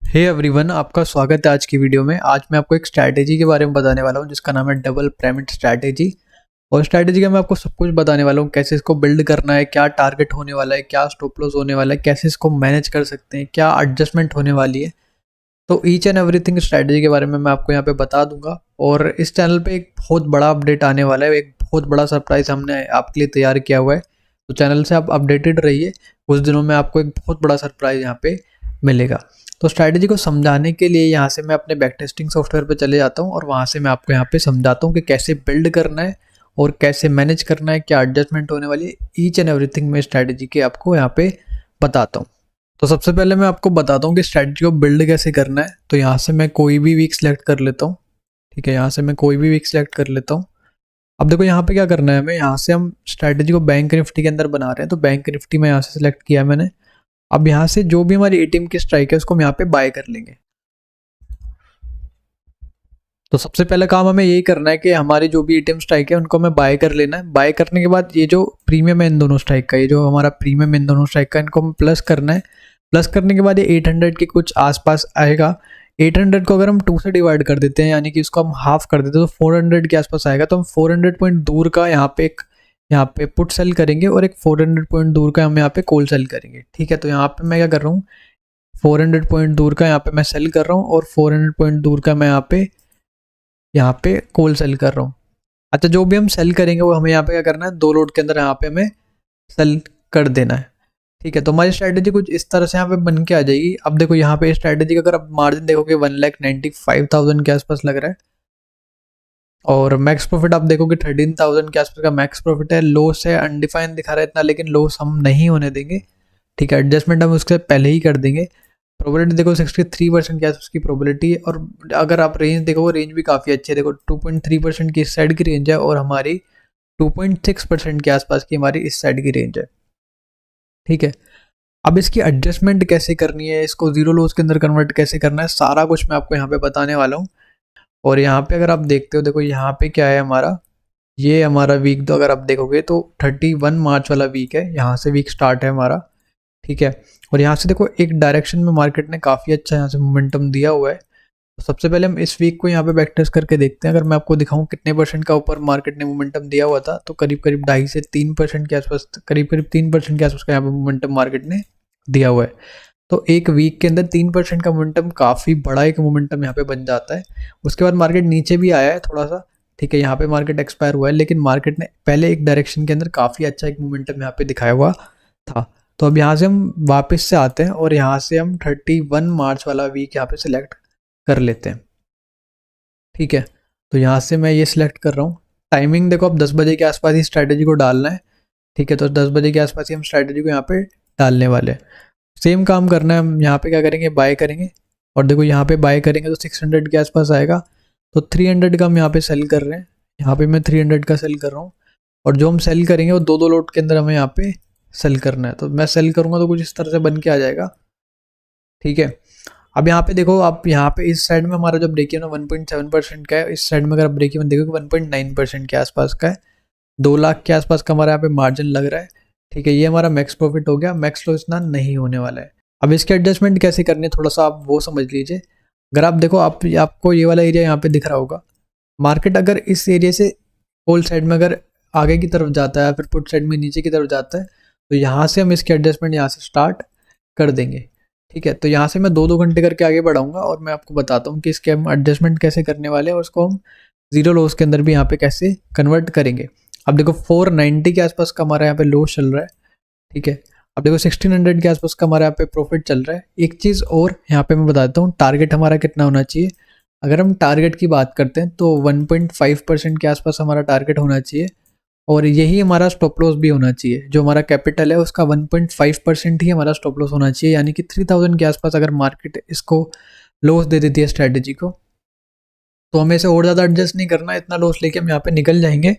Hey everyone, आपका स्वागत है आज की वीडियो में। आज मैं आपको एक स्ट्रैटेजी के बारे में बताने वाला हूँ जिसका नाम है डबल पिरामिड स्ट्रैटेजी। और स्ट्रैटेजी का मैं आपको सब कुछ बताने वाला हूँ, कैसे इसको बिल्ड करना है, क्या टारगेट होने वाला है, क्या स्टॉप लॉस होने वाला है, कैसे इसको मैनेज कर सकते हैं, क्या एडजस्टमेंट होने वाली है। तो ईच एंड एवरीथिंग स्ट्रैटेजी के बारे में मैं आपको यहाँ पे बता दूंगा। और इस चैनल पे एक बहुत बड़ा अपडेट आने वाला है, एक बहुत बड़ा सरप्राइज हमने आपके लिए तैयार किया हुआ है। तो चैनल से आप अपडेटेड रहिए, कुछ दिनों में आपको एक बहुत बड़ा सरप्राइज यहाँ पे मिलेगा। तो स्ट्रैटेजी को समझाने के लिए यहाँ से मैं अपने बैक टेस्टिंग सॉफ्टवेयर पे चले जाता हूँ और वहाँ से मैं आपको यहाँ पे समझाता हूँ कि कैसे बिल्ड करना है और कैसे मैनेज करना है, क्या एडजस्टमेंट होने वाली है। ईच एंड एवरीथिंग में स्ट्रैटेजी के आपको यहाँ पे बताता हूँ। तो सबसे पहले मैं आपको बताता हूँ कि स्ट्रैटेजी को बिल्ड कैसे करना है। तो यहाँ से मैं कोई भी वीक सेलेक्ट कर लेता हूँ। ठीक है, यहाँ से मैं कोई भी वीक सेलेक्ट कर लेता हूँ। अब देखो यहाँ पे क्या करना है हमें, यहाँ से हम स्ट्रैटेजी को बैंक निफ्टी के अंदर बना रहे हैं। तो बैंक निफ्टी में यहाँ से सिलेक्ट किया मैंने। अब यहाँ से जो भी हमारी एटीएम की स्ट्राइक है उसको हम यहाँ पे बाय कर लेंगे। तो सबसे पहला काम हमें यही करना है कि हमारी जो भी एटीएम स्ट्राइक है उनको हमें बाय कर लेना है। बाय करने के बाद ये जो प्रीमियम है इन दोनों स्ट्राइक का, ये जो हमारा प्रीमियम इन दोनों स्ट्राइक का, इनको हमें प्लस करना है। प्लस करने के बाद ये 800 के कुछ आसपास आएगा। 800 को अगर हम 2 से डिवाइड कर देते हैं, यानी कि इसको हम हाफ कर देते हैं, तो 400 के आसपास आएगा। तो हम 400 पॉइंट दूर का यहाँ पे पुट सेल करेंगे और एक 400 पॉइंट दूर का हम यहाँ पे कॉल सेल करेंगे। ठीक है, तो यहाँ पे मैं क्या कर रहा हूँ, 400 पॉइंट दूर का यहाँ पे मैं सेल कर रहा हूँ और 400 पॉइंट दूर का मैं यहाँ पे कॉल सेल कर रहा हूँ। अच्छा, जो भी हम सेल करेंगे वो हमें यहाँ पे क्या करना है, 2 लोट के अंदर यहाँ पे हमें सेल कर देना है। ठीक है, तो हमारी स्ट्रैटेजी कुछ इस तरह से यहाँ पे बन के आ जाएगी। अब देखो यहाँ पे स्ट्रैटेजी का अगर आप मार्जिन देखोगे 1,95,000 के आसपास लग रहा है और मैक्स प्रॉफिट आप देखोगे 13,000 के आसपास का मैक्स प्रॉफिट है। लॉस है अनडिफाइंड दिखा रहा है इतना, लेकिन लॉस हम नहीं होने देंगे। ठीक है, एडजस्टमेंट हम उसके पहले ही कर देंगे। प्रोबेबिलिटी देखो 63% के आसपास की प्रोबेबिलिटी है। और अगर आप रेंज देखो, रेंज भी काफ़ी अच्छी है। देखो 2.3% की इस साइड की रेंज है और हमारी 2.6% के आसपास की हमारी इस साइड की रेंज है। ठीक है, अब इसकी एडजस्टमेंट कैसे करनी है, इसको जीरो लॉस के अंदर कन्वर्ट कैसे करना है, सारा कुछ मैं आपको यहाँ पे बताने वाला हूँ। और यहाँ पे अगर आप देखते हो, देखो यहाँ पे क्या है हमारा, ये हमारा वीक तो अगर आप देखोगे तो 31 मार्च वाला वीक है, यहाँ से वीक स्टार्ट है हमारा। ठीक है, और यहाँ से देखो एक डायरेक्शन में मार्केट ने काफ़ी अच्छा यहाँ से मोमेंटम दिया हुआ है। तो सबसे पहले हम इस वीक को यहाँ पे बैक टेस्ट करके देखते हैं। अगर मैं आपको दिखाऊं कितने परसेंट का ऊपर मार्केट ने मोमेंटम दिया हुआ था, तो करीब करीब 2.5 से 3% के आसपास, करीब करीब 3% के आसपास का यहाँ पे मोमेंटम मार्केट ने दिया हुआ है। तो एक वीक के अंदर 3% का मोमेंटम काफ़ी बड़ा एक मोमेंटम यहाँ पे बन जाता है। उसके बाद मार्केट नीचे भी आया है थोड़ा सा। ठीक है, यहाँ पे मार्केट एक्सपायर हुआ है, लेकिन मार्केट ने पहले एक डायरेक्शन के अंदर काफ़ी अच्छा एक मोमेंटम यहाँ पे दिखाया हुआ था। तो अब यहाँ से हम वापस से आते हैं और यहाँ से हम 31 मार्च वाला वीक यहाँ पे सिलेक्ट कर लेते हैं। ठीक है, तो यहाँ से मैं ये सिलेक्ट कर रहा हूँ। टाइमिंग देखो, अब 10 बजे के आसपास ही स्ट्रैटेजी को डालना है। ठीक है, तो 10 बजे के आसपास ही हम स्ट्रैटेजी को यहाँ पे डालने वाले हैं। सेम काम करना है, हम यहाँ पे क्या करेंगे, बाय करेंगे। और देखो यहाँ पे बाय करेंगे तो 600 के आसपास आएगा। तो 300 का हम यहाँ पे सेल कर रहे हैं। यहाँ पे मैं 300 का सेल कर रहा हूँ। और जो हम सेल करेंगे वो 2 लोट के अंदर हमें यहाँ पे सेल करना है। तो मैं सेल करूँगा तो कुछ इस तरह से बन के आ जाएगा। ठीक है, अब यहाँ पे देखो, आप यहाँ पे इस साइड में हमारा जो ब्रेक इवन 1.7% का है, इस साइड में अगर आप ब्रेक इवन देखोगे 1.9% के आसपास का है। 2 लाख के आसपास का हमारा यहाँ पे मार्जिन लग रहा है। ठीक है, ये हमारा मैक्स प्रॉफिट हो गया। मैक्स लॉस इतना नहीं होने वाला है। अब इसके एडजस्टमेंट कैसे करनी है, थोड़ा सा आप वो समझ लीजिए। अगर आप देखो, आपको ये वाला एरिया यहाँ पे दिख रहा होगा। मार्केट अगर इस एरिया से होल साइड में अगर आगे की तरफ जाता है, फिर पुट साइड में नीचे की तरफ जाता है, तो यहाँ से हम इसके एडजस्टमेंट यहाँ से स्टार्ट कर देंगे। ठीक है, तो यहाँ से मैं 2-2 घंटे करके आगे बढ़ाऊंगा और मैं आपको बताता हूँ कि इसके हम एडजस्टमेंट कैसे करने वाले हैं और उसको हम जीरो लॉस के अंदर भी यहाँ पे कैसे कन्वर्ट करेंगे। अब देखो 490 के आसपास का हमारा यहाँ पे लॉस चल रहा है। ठीक है, अब देखो 1600 के आसपास का हमारा यहाँ पे प्रॉफिट चल रहा है। एक चीज़ और यहाँ पे मैं बताता हूँ, टारगेट हमारा कितना होना चाहिए। अगर हम टारगेट की बात करते हैं तो 1.5% के आसपास हमारा टारगेट होना चाहिए और यही हमारा स्टॉप लॉस भी होना चाहिए। जो हमारा कैपिटल है उसका 1.5% ही हमारा स्टॉप लॉस होना चाहिए, यानी कि 3000 के आसपास अगर मार्केट इसको लॉस दे देती है स्ट्रैटेजी को, तो हमें इसे और ज़्यादा एडजस्ट नहीं करना। इतना लॉस लेके हम यहाँ पे निकल जाएंगे।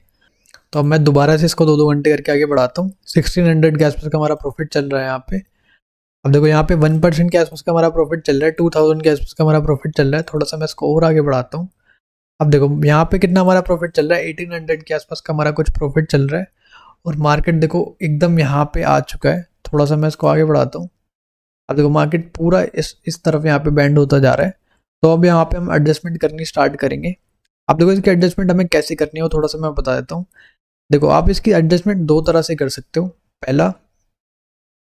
तो अब मैं दोबारा से इसको 2-2 घंटे करके आगे बढ़ाता हूँ। 1600 के आसपास का हमारा प्रॉफिट चल रहा है यहाँ पे। अब देखो यहाँ पे 1% के आसपास का हमारा प्रॉफिट चल रहा है। 2000 के आसपास का हमारा प्रॉफिट चल रहा है। थोड़ा सा मैं इसको और आगे बढ़ाता हूँ। अब देखो यहाँ पे कितना हमारा प्रॉफिट चल रहा है, 1800 के आसपास का हमारा कुछ प्रॉफिट चल रहा है। और मार्केट देखो एकदम यहाँ पे आ चुका है। थोड़ा सा मैं इसको आगे बढ़ाता हूँ। अब देखो मार्केट पूरा इस तरफ यहाँ पे बैंड होता जा रहा है, तो अब यहाँ पे हम एडजस्टमेंट करनी स्टार्ट करेंगे। अब देखो इसकी एडजस्टमेंट हमें कैसे करनी है वो थोड़ा सा मैं बता देता हूँ। देखो आप इसकी एडजस्टमेंट दो तरह से कर सकते हो। पहला,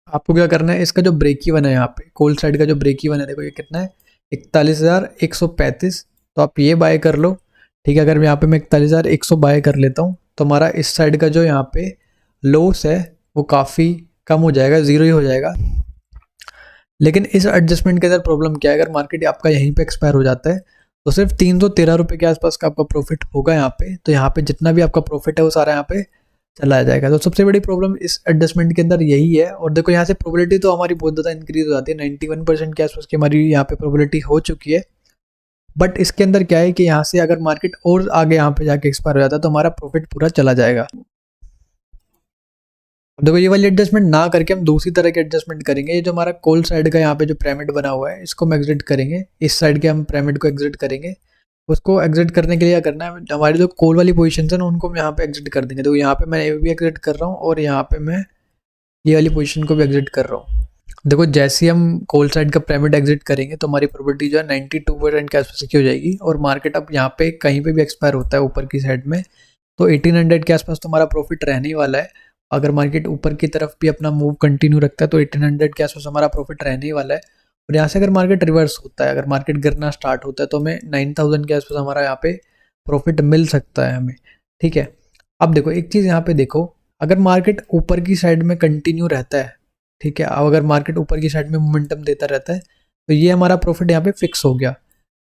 आपको क्या करना है, इसका जो ब्रेक इवन है यहाँ पे कोल साइड का जो ब्रेक इवन है, देखो ये कितना है 41,135, तो आप ये बाय कर लो। ठीक है, अगर यहाँ पे मैं 41,100 बाय कर लेता हूँ तो हमारा इस साइड का जो यहाँ पे लॉस है वो काफ़ी कम हो जाएगा, ज़ीरो ही हो जाएगा। लेकिन इस एडजस्टमेंट के अंदर प्रॉब्लम क्या है, अगर मार्केट आपका यहीं पे एक्सपायर हो जाता है तो सिर्फ 313 रुपये के आसपास का आपका प्रॉफिट होगा यहाँ पे। तो यहाँ पे जितना भी आपका प्रॉफिट है वो सारा यहाँ पे चला जाएगा। तो सबसे बड़ी प्रॉब्लम इस एडजस्टमेंट के अंदर यही है। और देखो यहाँ से प्रोबेबिलिटी तो हमारी बहुत ज़्यादा इंक्रीज हो जाती है, 91% के आसपास की हमारी यहाँ पे प्रोबेबिलिटी हो चुकी है। बट इसके अंदर क्या है कि यहाँ से अगर मार्केट और आगे यहाँ पे जाके एक्सपायर हो जाता है तो हमारा प्रॉफिट पूरा चला जाएगा। अब देखो ये वाली एडजस्टमेंट ना करके हम दूसरी तरह की एडजस्टमेंट करेंगे। ये जो हमारा कोल साइड का यहाँ पे जो पिरामिड बना हुआ है इसको हम एग्जिट करेंगे, इस साइड के हम पिरामिड को एग्जिट करेंगे। उसको एग्जिट करने के लिए क्या करना है, हमारी जो कोल वाली पोजीशन है ना उनको हम यहाँ पे एग्जिट कर देंगे। देखो यहाँ पे मैं ये भी एग्जिट कर रहा हूँ और यहाँ पे मैं ये वाली पोजीशन को भी एग्जिट कर रहा हूँ। देखो जैसे ही हम कोल साइड का पिरामिड एग्जिट करेंगे तो हमारी प्रॉपर्टी जो है 92% के आसपास की हो जाएगी। और मार्केट अब यहाँ पे कहीं पे भी एक्सपायर होता है ऊपर की साइड में तो 1800 के आसपास तो हमारा प्रॉफिट रहने ही वाला है। अगर मार्केट ऊपर की तरफ भी अपना मूव कंटिन्यू रखता है तो 1800 के आसपास हमारा प्रॉफिट रहने ही वाला है। और यहाँ से अगर मार्केट रिवर्स होता है, अगर मार्केट गिरना स्टार्ट होता है तो हमें 9000 के आसपास हमारा यहाँ पे प्रॉफिट मिल सकता है हमें। ठीक है, अब देखो एक चीज़ यहाँ पे देखो, अगर मार्केट ऊपर की साइड में कंटिन्यू रहता है, ठीक है, अब अगर मार्केट ऊपर की साइड में मोमेंटम देता रहता है तो ये हमारा प्रॉफिट यहाँ पे फिक्स हो गया।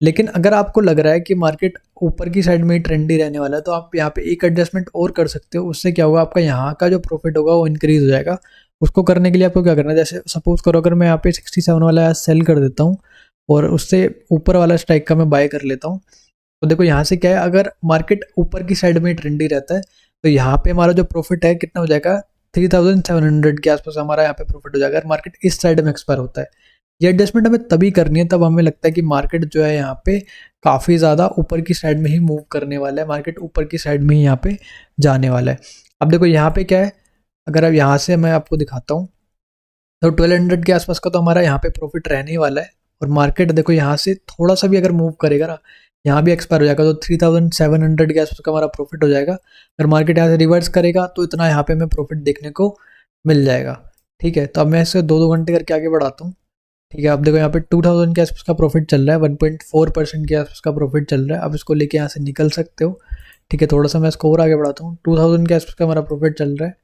लेकिन अगर आपको लग रहा है कि मार्केट ऊपर की साइड में ही ट्रेंडी रहने वाला है तो आप यहाँ पे एक एडजस्टमेंट और कर सकते हो। उससे क्या होगा, आपका यहाँ का जो प्रॉफिट होगा वो इंक्रीज हो जाएगा। उसको करने के लिए आपको क्या करना है, जैसे सपोज करो अगर मैं यहाँ पे 67 वाला सेल कर देता हूँ और उससे ऊपर वाला स्ट्राइक का मैं बाय कर लेता हूँ, तो देखो यहाँ से क्या है, अगर मार्केट ऊपर की साइड में ट्रेंडी रहता है तो यहाँ पे हमारा जो प्रॉफिट है कितना हो जाएगा, 3700 के आसपास हमारा यहाँ पे प्रॉफिट हो जाएगा। अगर मार्केट इस साइड में एक्सपायर होता है, ये एडजस्टमेंट हमें तभी करनी है तब हमें लगता है कि मार्केट जो है यहाँ पे काफ़ी ज़्यादा ऊपर की साइड में ही मूव करने वाला है, मार्केट ऊपर की साइड में ही यहाँ पे जाने वाला है। अब देखो यहाँ पे क्या है, अगर अब यहाँ से मैं आपको दिखाता हूँ तो 1200 के आसपास का तो हमारा यहाँ पे प्रॉफिट रहने ही वाला है। और मार्केट देखो यहाँ से थोड़ा सा भी अगर मूव करेगा ना, यहाँ भी एक्सपायर हो जाएगा तो 3700 के आसपास का हमारा प्रॉफिट हो जाएगा। अगर मार्केट यहाँ से रिवर्स करेगा तो इतना यहाँ पे हमें प्रॉफिट देखने को मिल जाएगा। ठीक है, तो अब मैं इसे 2-2 घंटे करके आगे बढ़ाता हूँ। ठीक है, अब देखो यहाँ पे 2000 के आसपास का प्रॉफिट चल रहा है, 1.4% के आसपास का प्रॉफिट चल रहा है। अब इसको लेके यहाँ से निकल सकते हो। ठीक है, थोड़ा सा मैं इसको और आगे बढ़ाता हूँ। 2000 के आसपास का हमारा प्रॉफिट चल रहा है,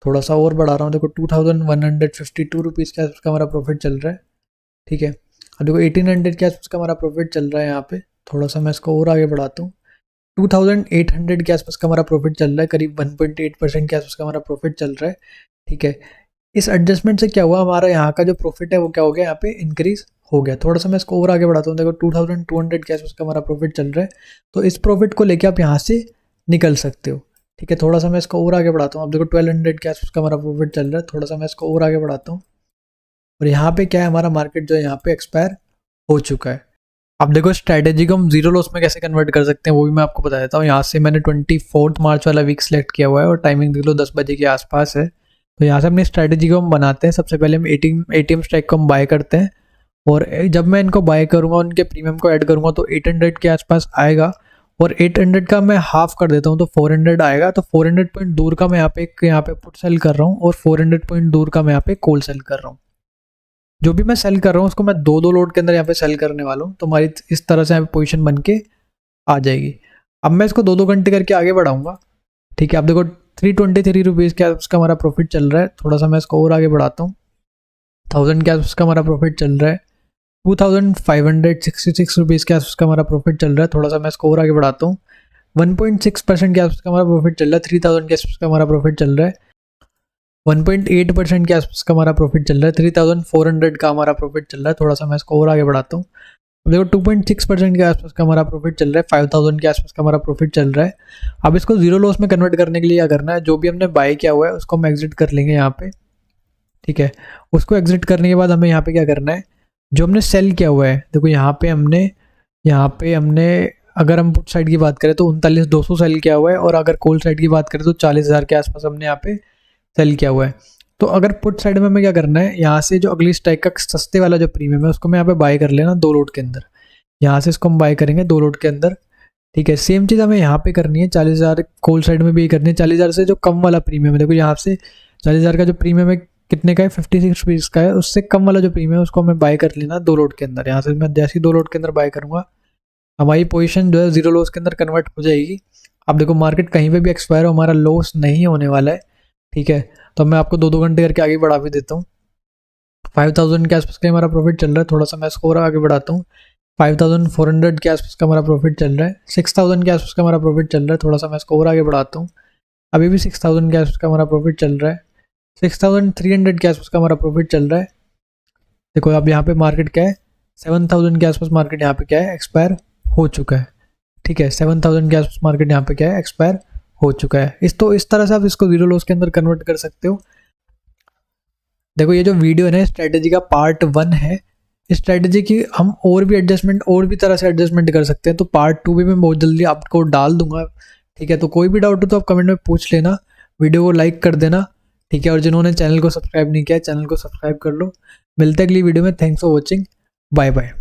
थोड़ा सा और बढ़ा रहा हूँ। देखो 2152 रुपीज़ के आसपास का हमारा प्रॉफिट चल रहा है। ठीक है, अब देखो 1800 के आसपास का हमारा प्रॉफिट चल रहा है यहाँ पे, थोड़ा सा मैं इसको और आगे बढ़ाता हूँ। 2800 के आसपास का हमारा प्रॉफिट चल रहा है, करीब 1.8% के आसपास का हमारा प्रॉफिट चल रहा है। ठीक है, इस एडजस्टमेंट से क्या हुआ, हमारा यहाँ का जो प्रॉफिट है वो क्या हो गया, यहाँ पे इंक्रीज हो गया। थोड़ा सा मैं इसको और आगे बढ़ाता हूँ। देखो 2200 के आसपास का हमारा प्रॉफिट चल रहा है, तो इस प्रॉफिट को लेके आप यहाँ से निकल सकते हो। ठीक है, थोड़ा सा मैं इसको और आगे बढ़ाता हूँ। अब देखो 1200 के आसपास का हमारा प्रॉफिट चल रहा है, थोड़ा सा मैं इसको और आगे बढ़ाता हूँ। और यहाँ पे क्या है, हमारा मार्केट जो है यहाँ पे एक्सपायर हो चुका है। अब देखो स्ट्रैटेजी को हम जीरो लॉस में कैसे कन्वर्ट कर सकते हैं वो भी मैं आपको बता देता हूँ। यहाँ से मैंने 24 मार्च वाला वीक सेलेक्ट किया हुआ है और टाइमिंग देख लो 10 बजे के आसपास है। तो यहाँ से अपनी स्ट्रैटेजी को हम बनाते हैं। सबसे पहले हम एटीएम स्ट्राइक को हम बाय करते हैं और जब मैं इनको बाय करूँगा उनके प्रीमियम को ऐड करूँगा तो 800 के आसपास आएगा। और 800 का मैं हाफ कर देता हूँ तो 400 आएगा। तो 400 पॉइंट दूर का मैं यहाँ पे पुट सेल कर रहा हूँ और 400 पॉइंट दूर का मैं यहाँ पे कॉल सेल कर रहा हूँ। जो भी मैं सेल कर रहा हूँ उसको मैं 2-2 लोड के अंदर यहाँ पे सेल करने वाला हूँ। तो हमारी इस तरह से यहाँ पे पोजीशन बन के आ जाएगी। अब मैं इसको 2-2 घंटे करके आगे बढ़ाऊंगा। ठीक है, अब देखो 323 रुपीज़ के आसपास का हमारा प्रॉफिट चल रहा है। थोड़ा सा मैं इसको और आगे बढ़ाता हूँ। 1000 के आसपास का हमारा प्रॉफिट चल रहा है। 2566 रुपीज़ के आसपास का हमारा प्रॉफिट चल रहा है। थोड़ा सा मैं इसको और आगे बढ़ाता हूँ। 1.6% के आसपास का हमारा प्रॉफिट चल रहा है। 3000 के आसपास का हमारा प्रॉफिट चल रहा है। 1.8% के आसपास का हमारा प्रॉफिट चल रहा है। 3400 का हमारा प्रॉफिट चल रहा है। थोड़ा सा मैं इसको और आगे बढ़ाता हूँ। देखो 2.6% के आसपास का हमारा प्रॉफिट चल रहा है। 5000 के आसपास का हमारा प्रॉफिट चल रहा है। अब इसको जीरो लॉस में कन्वर्ट करने के लिए क्या करना है, जो भी हमने बाय किया हुआ है उसको हम एग्जिट कर लेंगे यहाँ पे। ठीक है, उसको एग्जिट करने के बाद हमें यहाँ पे क्या करना है, जो हमने सेल किया हुआ है, देखो यहाँ पे हमने अगर हम पुट साइड की बात करें तो 39,200 सेल किया हुआ है और अगर कॉल साइड की बात करें तो 40,000 के आसपास हमने यहाँ पे सेल किया हुआ है। तो अगर पुट साइड में हमें क्या करना है, यहाँ से जो अगली स्ट्राइक का सस्ते वाला जो प्रीमियम है उसको मैं यहाँ पे बाय कर लेना 2 लोट के अंदर। यहाँ से इसको हम बाय करेंगे 2 लोट के अंदर, ठीक है। सेम चीज़ हमें यहाँ पे करनी है, 40,000 कोल साइड में भी करनी है। 40,000 से जो कम वाला प्रीमियम है, देखो यहाँ से 40,000 का जो प्रीमियम है कितने का है, 56 रुपीज़ का है। उससे कम वाला जो प्रीमियम है उसको हमें बाय कर लेना 2 लोट के अंदर। यहाँ से मैं जैसे ही 2 लोट के अंदर बाय करूँगा हमारी पोजीशन जो है 0 लॉस के अंदर कन्वर्ट हो जाएगी। अब देखो मार्केट कहीं पे भी एक्सपायर हो, हमारा लॉस नहीं होने वाला है, ठीक है। तो मैं आपको 2-2 घंटे करके आगे बढ़ा भी देता हूँ। 5,000 के आसपास का हमारा प्रॉफिट चल रहा है, थोड़ा सा मैं स्कोर आगे बढ़ाता हूँ। 5,400 के आसपास का हमारा प्रॉफिट चल रहा है, 6,000 के आसपास का हमारा प्रॉफिट चल रहा है, थोड़ा सा मैं स्कोर आगे बढ़ाता हूँ। अभी भी 6,000 के आसपास का हमारा प्रॉफिट चल रहा है, 6,300 के आसपास का हमारा प्रॉफिट चल रहा है। देखो अब यहाँ पे मार्केट क्या है, 7,000 के आसपास मार्केट यहाँ पे क्या है, एक्सपायर हो चुका है, ठीक है। 7,000 के आसपास मार्केट यहाँ पे क्या है, एक्सपायर हो चुका है। इस तरह से आप इसको 0 लॉस के अंदर कन्वर्ट कर सकते हो। देखो ये जो वीडियो है ना स्ट्रेटेजी का पार्ट 1 है। इस स्ट्रेटेजी की हम और भी एडजस्टमेंट और भी तरह से एडजस्टमेंट कर सकते हैं, तो पार्ट 2 भी मैं बहुत जल्दी आपको डाल दूंगा, ठीक है। तो कोई भी डाउट हो तो आप कमेंट में पूछ लेना, वीडियो को लाइक कर देना, ठीक है। और जिन्होंने चैनल को सब्सक्राइब नहीं किया चैनल को सब्सक्राइब कर लो। मिलते हैं अगली वीडियो में। Thanks for watching, bye bye.